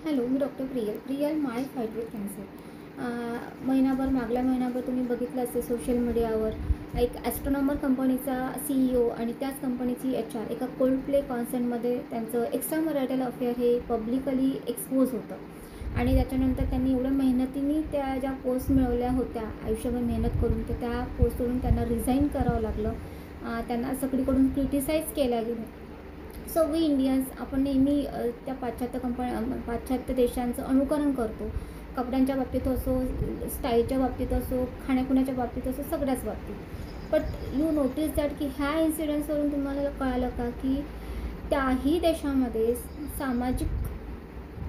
Hello, me doctor Priyal my fight with cancer. मागल्या महिनाभर तुम्ही बघितलं असेल सोशल मीडियावर एक ॲस्ट्रोनॉमर कंपनीचा CEO आणि त्याच कंपनीची HR एका कोल्ड प्ले कॉन्सर्टमध्ये त्यांचं एक्स्ट्रा मॅरिटल अफेअर हे पब्लिकली एक्सपोज होतं आणि त्याच्यानंतर त्यांनी एवढ्या मेहनतीने त्या ज्या पोस्ट मिळवल्या होत्या आयुष्यभर मेहनत करून, तर त्या पोस्टवरून त्यांना रिझाईन करावं लागलं. त्यांना सगळीकडून क्रिटिसाईज केल्या गेलं. सो वी इंडियन्स आपण नेहमी त्या पाश्चात्य देशांचं अनुकरण करतो. कपड्यांच्या बाबतीत असो, स्टाईलच्या बाबतीत असो, खाण्यापिण्याच्या बाबतीत असो, सगळ्याच बाबतीत. बट यू नोटीस दॅट की ह्या इन्सिडेंट्सवरून तुम्हाला कळालं का की त्याही देशामध्ये सामाजिक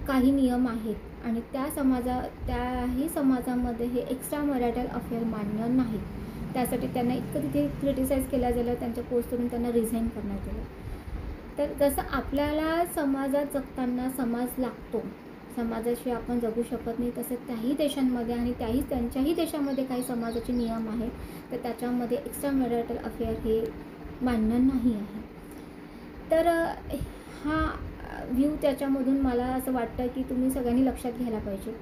काही नियम आहेत आणि त्याही समाजामध्ये हे एक्स्ट्रा मॅरिटल अफेअर मान्य नाही. त्यासाठी त्यांना इतकं तिथे क्रिटिसाईज केलं गेलं, त्यांच्या पोस्टवरून त्यांना रिझाईन करण्यात आलं. तर जसं आपल्याला समाजात जगताना समाज लागतो, समाजाशिवाय आपण जगू शकत नाही, तसं त्याही देशांमध्ये आणि त्यांच्याही देशामध्ये काही समाजाचे नियम आहेत, तर त्याच्यामध्ये एक्स्ट्रा मॅरिटल अफेअर हे मान्य नाही आहे. तर हा व्ह्यू त्याच्यामधून मला असं वाटतं की तुम्ही सगळ्यांनी लक्षात घ्यायला पाहिजे.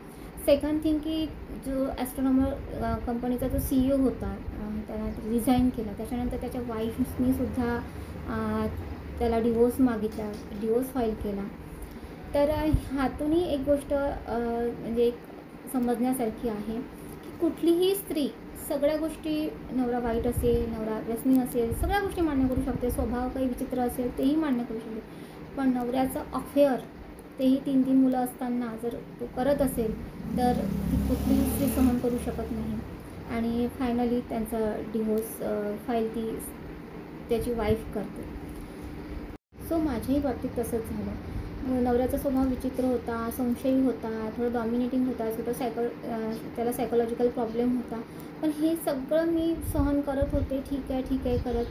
सेकंड थिंग की जो ॲस्ट्रोनॉमर कंपनीचा जो CEO होता, त्याला रिझाईन केला. त्याच्यानंतर त्याच्या वाईफनी सुद्धा त्याला डिवोर्स फाईल केला. तर ह्यातूनही एक गोष्ट म्हणजे एक समजण्यासारखी आहे की कुठलीही स्त्री सगळ्या गोष्टी, नवरा वाईट असेल, नवरा व्यसनी असेल, सगळ्या गोष्टी मान्य करू शकते. स्वभाव काही विचित्र असेल तेही मान्य करू शकते. पण नवऱ्याचं अफेअर, तेही 3 मुलं असताना जर तो करत असेल तर ती कुठलीही स्त्री सहन करू शकत नाही. आणि फायनली त्यांचा डिवोर्स फाईल त्याची वाईफ करते. सो माझ्याही बाबतीत तसंच झालं. नवऱ्याचा स्वभाव विचित्र होता, संशयी होता, थोडं डॉमिनेटिंग होता, त्याला सायकोलॉजिकल प्रॉब्लेम होता. पण हे सगळं मी सहन करत होते, ठीक आहे करत.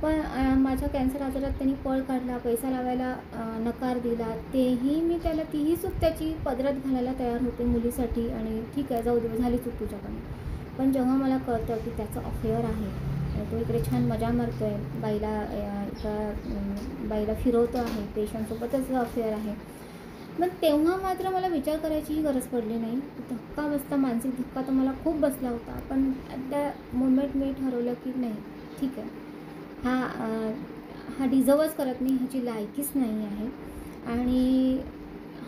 पण माझ्या कॅन्सर आजारात त्यांनी पळ काढला, पैसा लावायला नकार दिला. तीही चूक त्याची पदरात घालायला तयार होते मुलीसाठी. आणि ठीक आहे, जाऊ दे, झाली चूक तुझ्याकडून. पण जेव्हा मला कळतं की त्याचं अफेअर आहे, तो इकडे छान मजा मारतो आहे, बाईला फिरवतो आहे, पेशंटसोबतच अफेअर आहे, मग तेव्हा मात्र मला विचार करायचीही गरज पडली नाही. मानसिक धक्का तर मला खूप बसला होता. पण ॲट द मोमेंट मी ठरवलं की नाही, ठीक आहे, हा डिझर्वच करत नाही, ह्याची लायकीच नाही आहे. आणि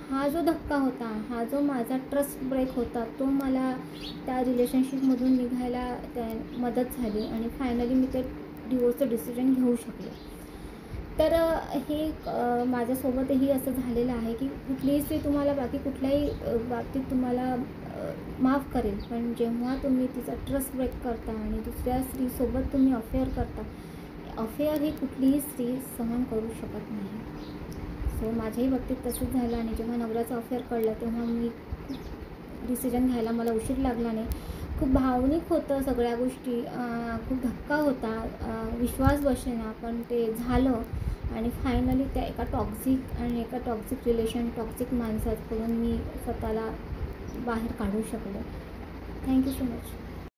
हा जो धक्का होता, हा जो माझा ट्रस्ट ब्रेक होता, तो मला त्या रिलेशनशिपमधून निघायला मदत झाली आणि फायनली मी ते डिवोर्सचं डिसिजन घेऊ शकले. तर हे माझ्यासोबतही असं झालेलं आहे की कुठलीही स्त्री तुम्हाला बाकी कुठल्याही बाबतीत तुम्हाला माफ करेल, पण जेव्हा तुम्ही तिचा ट्रस्ट ब्रेक करता आणि दुसऱ्या स्त्रीसोबत तुम्ही अफेअर करता, अफेअर ही कुठलीही स्त्री सहन करू शकत नाही. सो माझ्याही बाबतीत तसंच झालं. आणि जेव्हा नवऱ्याचा अफेअर कळला तेव्हा मी डिसिजन घ्यायला मला उशीर लागला नाही. खूप भावनिक होतं सगळ्या गोष्टी, खूप धक्का होता, विश्वास बसेना, पण ते झालं. आणि फायनली त्या एका टॉक्झिक टॉक्झिक माणसाकडून मी स्वतःला बाहेर काढू शकले. Thank you so much.